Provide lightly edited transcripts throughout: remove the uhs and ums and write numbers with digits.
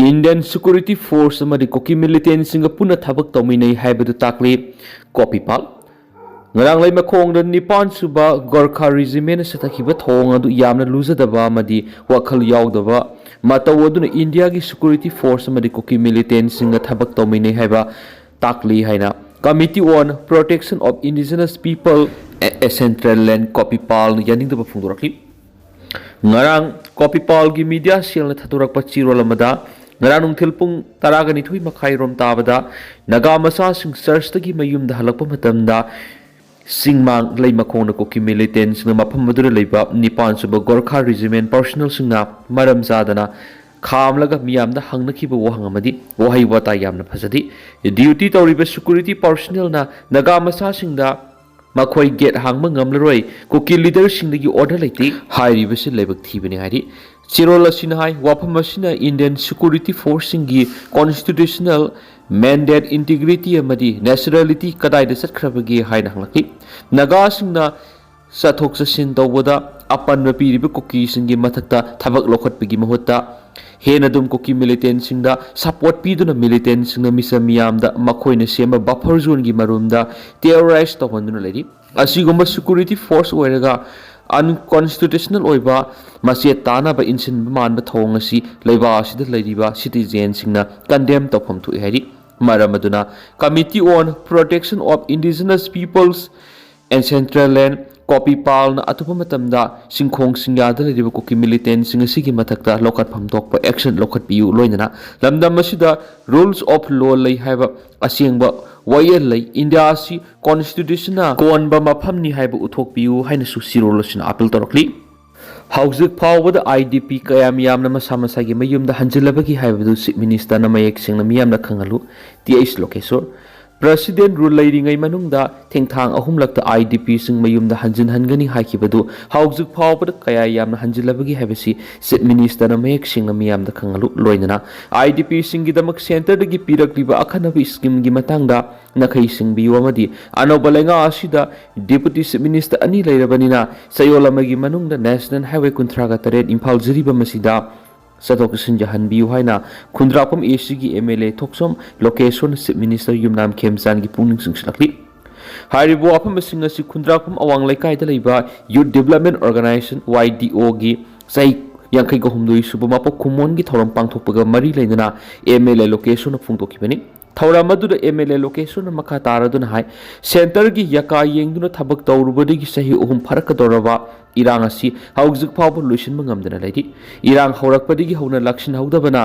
Indian Security Force amadi Kuki militants singa puna thabak tawminai haibadu takli copy pal ngarang lai makhong da nipan suba Gorkha regiment satakhiba thong adu yamna luzadaba amadi wakhal yaudaba mataw aduna India gi Security Force amadi Kuki militants singa thabak tawminai haiba takli haina Committee on Protection of Indigenous People a Central Land copy pal yaning da phungdorakli ngarang copy pal gi media sel na thaturak pa chirol amada ngarang nungthil pung taragani thui makhai rom tabada naga masa sing search tagi mayum da halakpa matamda singmang lei makhong na Kuki militants na mafam madura leiba nipan suba Gorkha regiment personnel singna maram zadana khamlaga miyamda hangnakhiba wahang amadi wahai wata yamna phajadi duty tawriba security personnel na naga masa singda makhoi get hangma ngamlaroi Kuki leader singdagi order leiti hairiba se lebak thibani hari chirol asina hai wafam asina Indian Security Force singi constitutional mandate integrity amadi nationality kadai da satkrabagi haina hanglaki naga singna sathok sasin tawbada apan piriba Kuki singi mathakta thabak lokhatpagi mahutta hena dum Kuki militant singda support piduna militant singna misamiyamda makhoina sema buffer zone gi marumda terrorize tawhanduna ledi asigumba security force oiraga unconstitutional oiba masie tana ba insin man ba thong asi leiba asida leiriba citizen singna condemn tawpham thu hari maramaduna Committee on Protection of Indigenous Peoples and Central Land copy pal na atupa matamda singkhong singyada leiriba Kuki militant singa sigi mathakta lokat pham tokpa action lokat piu loinana lamdam masida rules of law lei haiba asengba wayel lei India si constitution na konba mafam ni haiba uthok piu haina su sirolosina appeal torokli hauzik phawbada IDP kayam yamna masama sagi mayumda hanjilabagi haibadu chief minister na mayek singna miyamna khangalu TH Lokesor President rule leiringai manungda thengthang ahumlakta IDP sing mayumda hanjin hangani haikibadu hauzik phawbada kaya yamna hanjilabagi haibasi chief minister na mayek singna miyamda khangalu loinana IDP singi damak center dagi pirakliba akhanabi scheme gi matangda nakhai singbiu amadi anobalenga asida deputy chief minister ani leirabanina sayolamagi manungda national highway kunthraga taret imphal jiriba masida Satoksin Jahan Biu Haina Kundrapam ACG MLA Toksom location chief minister Yumnam Khemsan gi pungning singslakli Haribo apam singasi Kundrapam awang laikai da leiba Youth Development Organization YDO gi sai yankai ko humdoi suba mapo kumon gi thoram pangthokpaga mari leinana MLA location na phungtokibani thawra maduda MLA location na makha taraduna hai center gi yaka yengduna thabak tawrubadi gi sahi uhum pharakadoraba irang asi hauzik phawba luisin mangamdana leidi irang haurakpadigi hauna lakshin haudabana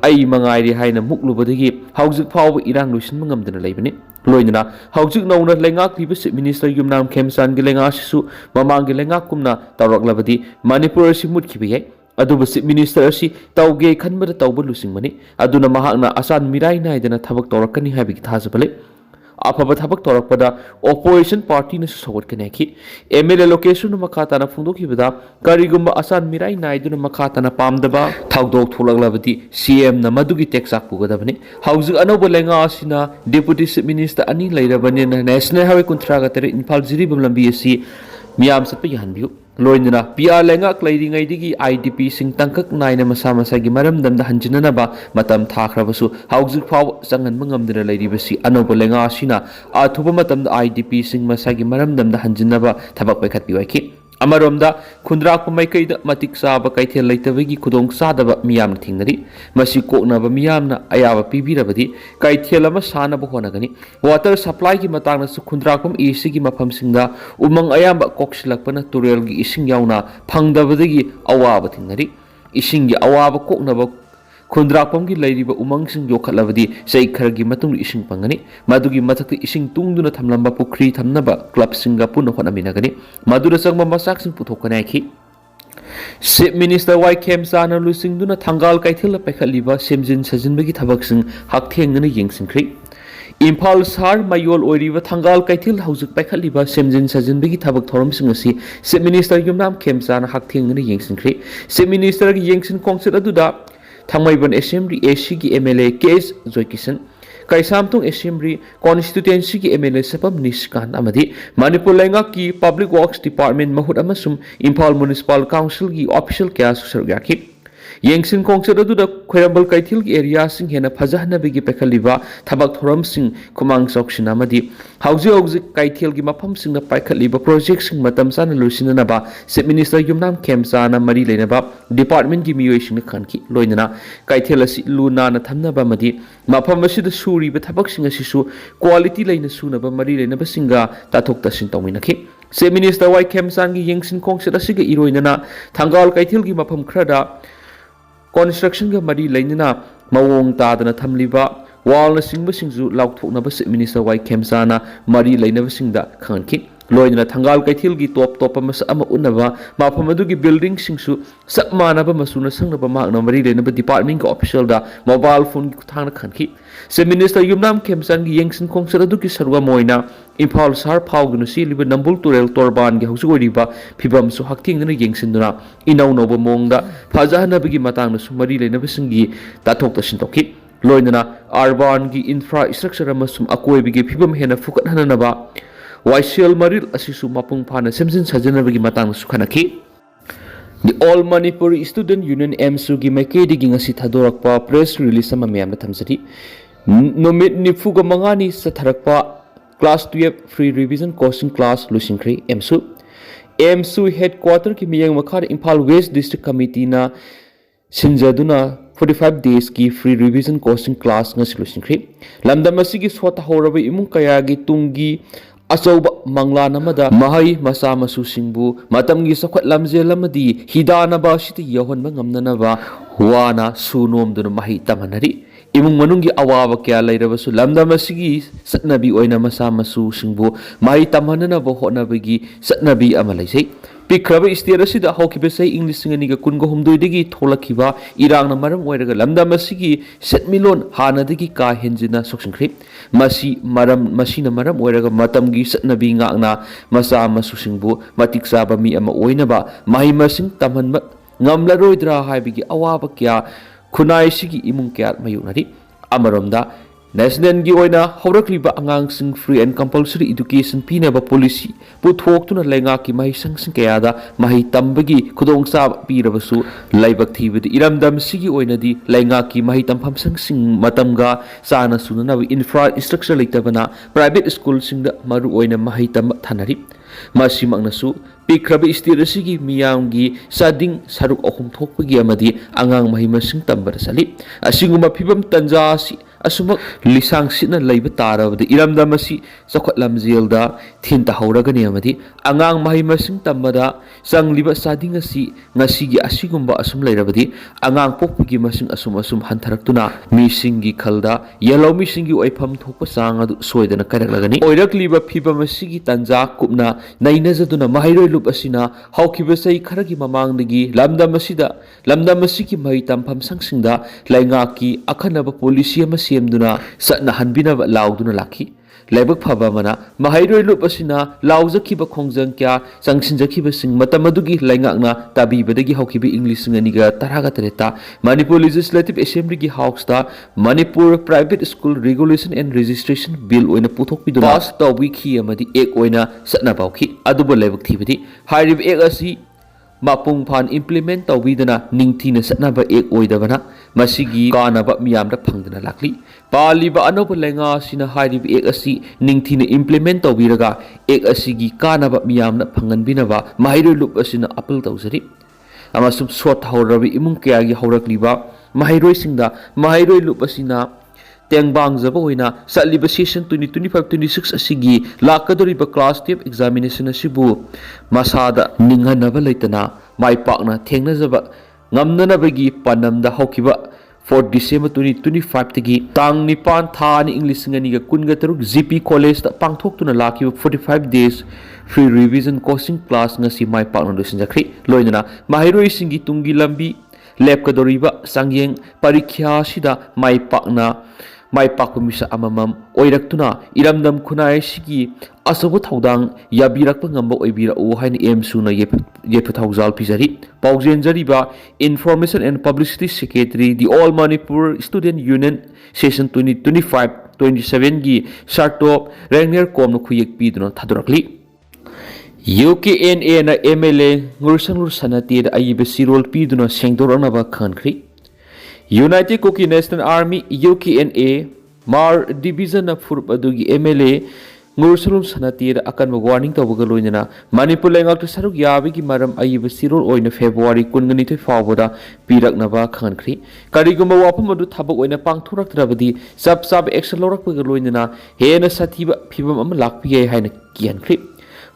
ai mangairi haina muklubadigi hauzik phawba irang luisin mangamdana leibani loinana hauzik nauna lengak liba chief minister Yumnam Khemsan gi lenga sisu mamang gi lenga kumna tawraklabadi Manipur si mutkhibi aduba chief minister asi tawge khanbada tawba lusingmani aduna mahakna asan mirai naidana thabak tawrakani habigi thajabale afaba thabak tawrakpada opposition party na support kaneki MLA location makata na phungdokibada karigumba asan mirai naiduna makata na pamdaba thawdok tholaglabadi CM na madugi texak pugadabani hauzik anoba lenga asina deputy chief minister ani leirabani na national highway kunthraga tere imphal jiribam lambi asi miyam satpa yahanbiu loinana PR lenga klairingai digi IDP sing tangkak naina masa masa gi maramdamda hanjinanaba matam thakhrabasu hauzik phaw changan mangamdina leiribasi anoba lenga asina athuba matamda IDP sing masa gi maramdamda hanjinaba thabak paikhat piwaiki amaromda khundrak pamaikai da matik saba kaithel leitabagi khudong sadaba miyamna thingnari masi koknaba miyamna ayaba pibirabadi kaithel ama sanaba honagani water supply gi matangna su khundrak pam AC gi mafam singda umang ayamba koksilakpana turel gi ising yauna phangdabadagi awaba thingnari ising gi awaba koknaba khundrakpam gi leiriba umang sing yokhatlabadi sei khargi matung ising pangani madugi mathakti ising tungduna thamlamba phukhre thamnaba club singa puna honaminagani madura sangma masak sing puthokana khi chief minister Y Khemsan lusingduna thangal kaithil paikhatliba semjin sajinbagi thabak sing hakthengna yengsingkhri Imphal Sar Mayol oiriba thangal kaithil hauzik paikhatliba semjin sajinbagi thabak thoram sing asi chief minister Yumnam Khemsan hakthengna yengsingkhri chief minister gi yengsin khongsit aduda Thangmaiban Assembly AC ki MLA KS Joykisan Kaisamtung Assembly Constituency ki MLA Sapam Niskan amadi Manipur Lenga ki Public Works Department mahut amasum Imphal Municipal Council ki official kaya susargyaki Yengsin Kongset aduda Khwairambal Kaithilgi area sing hena fajahnabi paikhatliba thabak thoramsing khumang choksin amadi hauji Kaithilgi mafamsing na paikhatliba project sing matam sana lusinanaba Chief Minister Yumnam Khemchana mari leinaba department gi miyoising na khanki loinana Kaithel asi luna na thamnaba madi mafam asida suriba thabak sing asisu quality leina sunaba mari leinaba singa tathok tasin tawminakhi Chief Minister Y Khemchan gi Yengsin Kongset asiga iroinana Thangal Kaithilgi mafam khrada construction ga mari lainina mawong tadana thamliba wall na singba singju laukthoknaba Chief Minister Y Khemchana mari lainaba singda khanki loina Thangal Kaithilgi top mas ama unaba mafam adugi building singsu sapmanaba masuna sangnaba magna mari lainaba department ga official da mobile phone gi thangna khanki Chief Minister Yumnam Khemchan gi Yengsin Kongset adugi sarwa moina Imphal Sar Phawgnu silibba Nambul Turel Torban gi hausuoriba phibam su haktingna yengsinduna inau noba mongda fajahnabagi matangna su mari lainaba singi tathok tasin tokhi loinana urban gi infrastructure amasum akoibigi phibam hena phukathananaba YCL maril asisu mapung phana semjin sajanabagi matangna su khanakhi The All Manipuri Student Union MSU gi maikedi gi ngasi thadorakpa press release ama meyamna thamjari nomit nifuga mangani satharakpa Class 12 Free Revision Coaching Class Lusinkri MSU Headquarter ki miyang makhar Imphal West District Committee na sinjaduna 45 days ki Free Revision Coaching Class ngasi lusinkri lamdam asigi swata horaba imung kaya gi tungi achauba mangla namada mahai masa masu singbu matamgi sakhwat lamjel amadi hidana ba siti yahon mangamnana ba wana sunom duna mahi tamanari imung manunggi awaba kya lairabasu lamdam asigi satnabi oina masa masu singbu mahi tamanana ba honabagi satnabi amalaisai pikraba istiara sida hawkiba sai English singaniga kungo humdoidagi tholakhiba irangna maram oiraga lamdam asigi setmilon hanadagi ka henjina soksingkhri masina maram oiraga matamgi satnabi ngakna masa masu singbu matik saba mi ama oinaba mahi masing tamhanba ngamlaroidra haibigi awaba kya khunai sigi imung kya mayunari amaromda National gi oina haurakliba angangsing free and compulsory education pinaba policy puthokhtuna lenga ki mahi sangsing kayada mahi tambagi khudongsa pirabasu laibak thibadi iramdam sigi oinadi lenga ki mahi tampham sangsing matamga sana sunana infrastructure leitabana private school singda maru oina mahi tam thanari masimangnasu pikrabi istirasigi miyamgi sading saruk ahum thokpagi amadi angang mahi masing tambar sali asinguma phibam tanjasi asumak lisang sina leiba tarabadi iramdamasi sakhwat lamjelda thinta hauragani amadi angang mahi masing tambada sangliba sading asi ngasigi asigumba asum leirabadi angang pokpagi masing asum hantharaktuna misingi khalda yellow misingi oifam thokpa sang adu soidana karaklagani oirakliba phibam asigi tanja kupna nainajaduna mahairoi lup asina hawkiba sai kharagi mamangdagi lamdam asigi mahi tampham sangsingda laingaki akhanaba policy ama semduna satna hanbinaba lauduna lakhi laibak phaba mana mahairoi lup asina laujaki ba khongjang kya sangsinjaki ba sing matamadugi laingakna tabibadagi hawkiba English nganiga taraga tereta Manipur Legislative Assembly gi house ta Manipur Private School Regulation and Registration Bill oina puthokpiduna pass tawbi khi amadi ek oina satna bawki aduba laibak thibadi hairib ek asi mapung phan implement tawbidana ningthina satnaba ek oidabana masigi kanaba miyamda phangdana lakli paliba anoba lenga sina hairib ek asi ningthina implement tawbiraga ek asigi kanaba miyamna phanganbinaba mahairoi lup asina appeal tawjari amasum sot hawrabi imung kayagi hawrakliba mahairoi singda mahairoi lup asina tengbang jaba hoina saliba session 2025-26 asigi lakadoriba class 10 examination asibu masada ninghanaba leitana maipakna thengna jaba ngamnanabagi panamda hawkiba 4 December 2025 tagi tang nipan thani English nganiga kunga taruk GP College ta pangthoktuna lakiba 45 days free revision coaching class ngasi maipakna dosinjakri loinana mahairoi singi tungi lambi lepkadoriba sangyeng parikya sida maipakpa misa amamam oiraktuna iramdam khunai sigi asabu thaudang yabirakpa ngamba oibira o haina MSU na yepu thaujal pizari paujenjari ba Information and Publicity Secretary the All Manipur Student Union Session 2025-27 gi sartop rengner komno khuyek piduna thadorakli UKNA na MLA Ngursangur Sanati Ayiba Sirol Piduna Sengdoranaba Country United Kuki National Army UKNA Mar Division of Furpadugi MLA Ngursangur Sanati akan warning Tawagaloina Manipur Langak Saruk Yabiki Maram Ayiba Sirol Oina February Kunganito Favoda Pirak Nava Country Kariguma Wapamadu Tabak Oina Pang Turak Trabadi Sub Exalorak Pagaloina Hena Satiba Pibam Lakpi Haina Kian Crip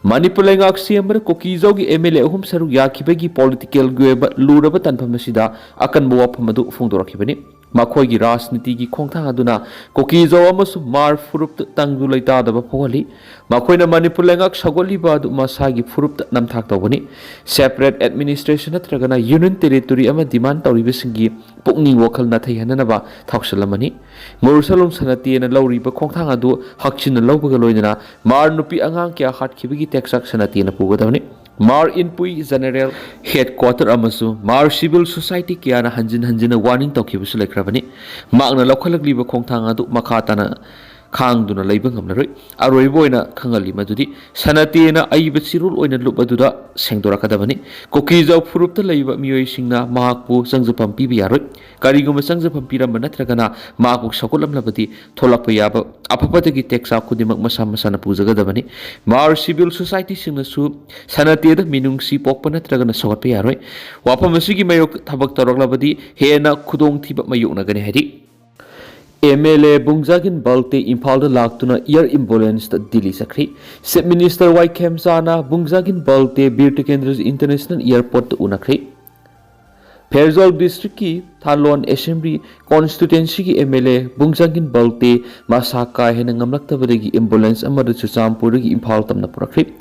Manipur Langak Siamber Kokizogi MLA Hum Saru Yakibegi political Gueba Luraba Tanpamasida akan Buapamadu Fundorakibani Makogi Rasniti Kongtang Aduna Kokizo Amasu Mar Furup Tangulaita the Bapoli Makoina Manipur Langak Sagoli Badu Masagi Furup Namtak Tawani Separate Administration at Ragana Union Territory Ama Demand Tauribisingi Pukni Wakal Natai Hananaba Tauksalamani Murusalum Sanati and Lauriba Kongtang Adu Hakshin Lobagaloina Mar Nupi Angang Kia Hat Kibigi Texas Sanati and Pugadani Mar Inpui General Headquarter Amasu Mar Civil Society Kiana Hanjina warning Tokibusu Lekravani Magna Lokalak Liba Kongtanga Makatana Kangduna Labang Amnari Aroiboina Kangali Madudi Sanatina Aibet Sirul Oina Lupaduda Sengdora Kadavani Kokiza Purupta Laiba Muisingna Mahaku Sangzapam Pibiari Kariguma Sangzapampira Manatragana Maku Sakulam Labati Tolapayaba Apapatagi Texa Kudimak Masamasana Puzagadavani Mar Civil Society Sinasu Sanatia Minung Si Pokpanatragana Sokapayari Wapamasigi Mayok Tabak Toroklabadi Hena Kudong Tiba Mayuk Naganehedi MLA Bungzagin Balte Impal Laktuna Air Ambulance Delhi Sakri Sep Minister Y Kemsana Bungzagin Balte Birtikendras International Airport Unakri Perzol District ki Thalon Assembly Constituency ki MLA Bungzagin Balte Masaka Henangamlaktabadagi Ambulance Amadu Chuchampurigi Impal Tamna Purakri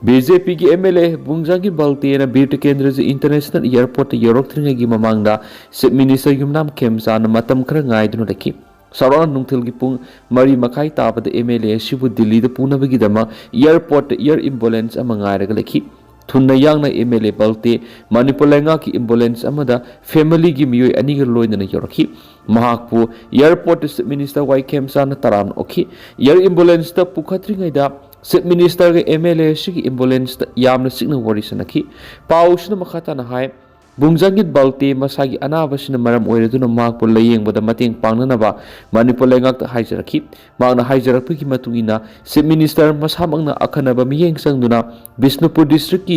BJP ki MLA Bungzagin Balte na Birtikendras International Airport Yorokthringagi Mamangda Sep Minister Yumnam Kemsana Matam Khara Ngaiduna Laki Saran Nungtil Pung Mari Makai Tapa the MLA Shibu Delhi the Punabagidama Airport Air Ambulance Amangai Laki Tuna Yang na MLA Balte Manipur Langaki Ambulance Amada Family Gimio Anigal Loin and Yorki Mahakpu Airport Minister Y Kemsana Taran Oki Air Ambulance the Pukatringaida Sip Minister MLA Shiki Ambulance the Yamna Signal Warisanaki Paushna Makatana High Bungzagit Balte Masagi Anabasina Maram Oreduna Mark Laying with the Mating Panganaba, Manipur Langak the Hizeraki, Magna Hizerapiki Matuina, Sip Minister Mashamangna Akanaba Miyang Sangduna, Bisnupur District,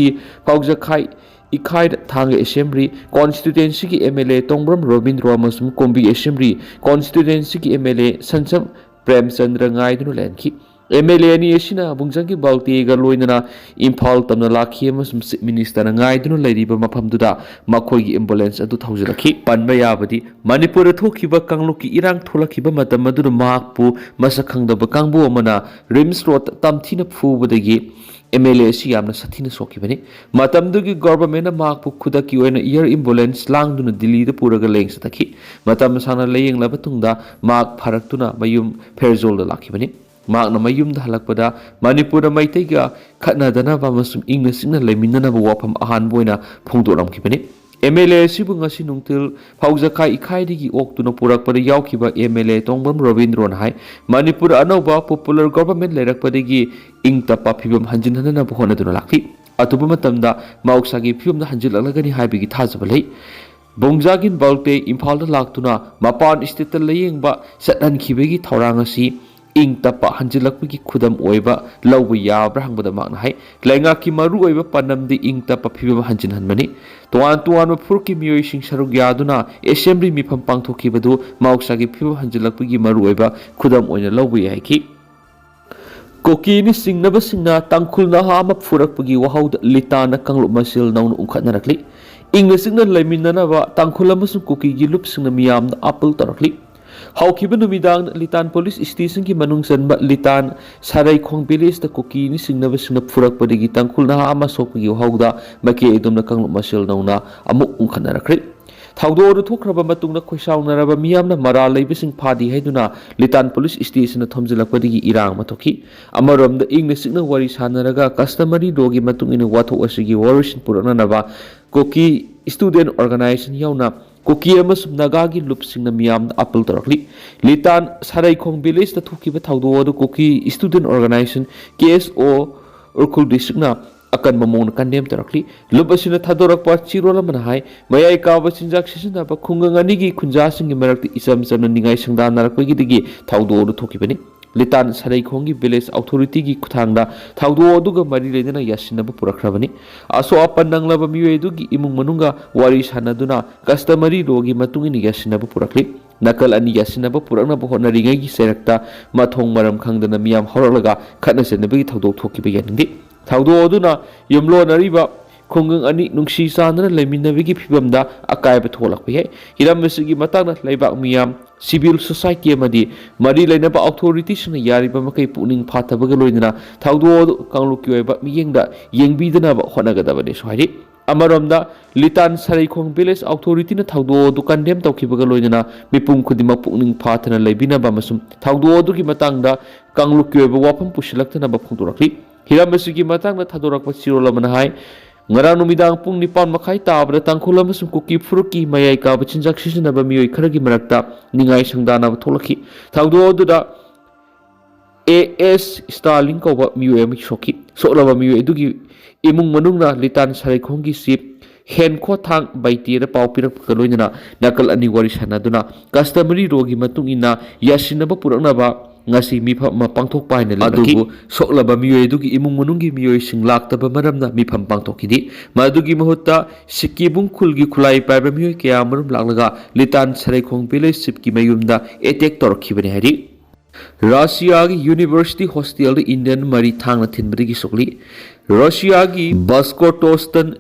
Paugzakai, Ikaid Thanga Assembly, Constituency MLA Tongbram Robin Romasum Kombi Assembly, Constituency MLA Sansam Prem Sandra Ngaidunu Lanki. MLA ni Ashina Bungzangi Balte Galoina Impal Tamna Laki Minister Ngaidunu Ladiba Mapamduda Makogi Ambulance at 2000 Panbayabadi Manipur Tokiba Kangluki Irang Tolakiba Matamadu Makpu Masakang the Bakangbu Mana Rims Road Tamtina Fu with the Gi MLA Siamna Satina Sokibani Matamdugi government Makpu Kudaki and Air Ambulance Langduna Dili the Puraga Langs Taki Matamasana laying Labatunda Mark Paratuna Mayum Perzol the Lakibani Magna Mayum the Halakpada, Manipura Maitega, Katnadana Vamasum English in the Leminana Wapam Ahan Buena, Pundoram Kipani. MLA Sibungasi Nungtil, Pauzakai Ikaidi Oktuna Purak Pada Yaukiba MLA Tongbam Ravindron High, Manipura Anova, popular government Lerak Padigi, Ingta Papibum Hanjinana Pohona Dunalaki, Atubumatamda, Mauksagi Pum the Hanjilagani Haibigi Tazabale. Bongzagin Balte, Impal the Laktuna, Mapan Istita laying ba Satan Kibegi Taurangasi. Ing tapa hanjilakpagi khudam oiba lawba yabra hangbada magna hai laingaki maru oiba panam di ing tapa phiba hanjin hanmani tuan furki mioi sing saruk yaduna assembly mifam pangthoki badu mauksagi phiba hanjilakpagi maru oiba khudam oina lawba yai ki Koki ni singnaba singna Tangkhul na hama furakpagi wahawda litana Kanglup masil nauna ungkhatnarakli ingna singna laiminana ba Tangkhul amasung Koki gi lup singna miyamna apple tarakli Haukiba Numidang Litan Police Station ki manungsan ba Litan Saray Khong Village the Koki ni singnaba singna furak padigi Tangkhul na ama sokpagi hawda maki edum na Kanglup masil nauna amuk ungkhatnarakri Thaudo thukraba matungna khoisawnaraba miyamna mara leibising phadi haiduna Litan Police Station na thomjilakpadigi irang mathoki amaramda ingna sikna wari sanaraga customary dogi matungina wathok asigi warishin puranaba Koki student organization yauna Koki amasum nagagi lupsing na miyam na apple tarakli Litan Saray Khong Village na thukiba thaudo Koki student organization KSO Urkul district na akan mamong kandem tarakli lubasina thadorakpa chirol amana hai mayai kawa chinjak sisinaba khungang anigi khunjasing gi marakti isam samna ningai sangda narakpagi digi thaudo du thokibani litan sarai khongi village authority gi kuthangda thaudo aduga mari leidana yasinaba purakhrabani aso apan nanglaba miwe dugi imung manunga wari sanaduna customary rogi matungini yasinaba purakli nakal ani yasinaba puraknaba honnaringai gi serakta mathong maram khangdana miyam horalaga khatna senabagi thaudo thokiba yanindi thaudo aduna yumlo nariba khongang ani nungsi sanana leminabigi phibamda akaiba tholakpa yai hiram mesigi matangna leibak miyam civil society amadi mari lainaba authority sina yariba makai puning phathabaga loinana thaudo Kanglup ki oiba miyengda yengbidana ba honagadabani sohari amaramda litan saraikong village authority na thaudo du kandem tawkibaga loinana mipum khudima puning phathana leibina ba masum thaudo du ki matangda Kanglup ki oiba wafam pusilaktana ba phungturakli hiram mesigi matangda thadorakpa chirola manahai ngarang numidang pung nipan makai tabra Tangkhul amasung kuki phukhre mayai ka bachinjak sisinaba mioi kharagi marakta ningai sangdana tholaki thaudo aduda AS Starling ko mioi ami shoki soklaba mioi adugi imung manungna litan sarai khongi sip hen kho thang baitira pau pirak kaloinana nakal ani wari sanaduna customary rogi matungina yasinaba puraknaba ngasi mifam mapangthok paina adugu soklaba mioi dugi imung manungi mioi sing laktaba maramna mifam pangthokidi madugi mahutta sikibung khulgi khulai paiba mioi kya marum laklaga litan sarai khong village sip ki mayumda attack torkhibani hari Russia ki University Hostel Indian mari thangna thinbadigi sokli Russia ki Baskotostan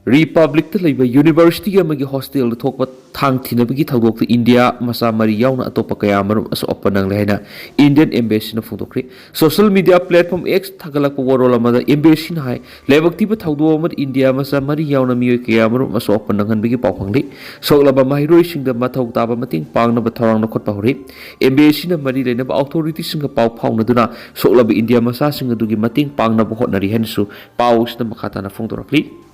Republic ta leiba University amagi hostel thokpa thang thinabagi thawdok India masa mari yauna atopa kaya marum aso opanang lehna Indian embassy na photokri social media platform X thagalakpa warol amada embassy na hai lebakti ba thawdo amad India masa mari yauna mioi kaya marum aso opanang hanbagi pawphangli soklaba mahiroi singda mathau taba mating pangna ba tharang na khotpa hori embassy na mari lena ba authority singa paw phawna duna soklaba India masa singa dugi mating pangna ba hotnari hensu paws na makata na phongdorakli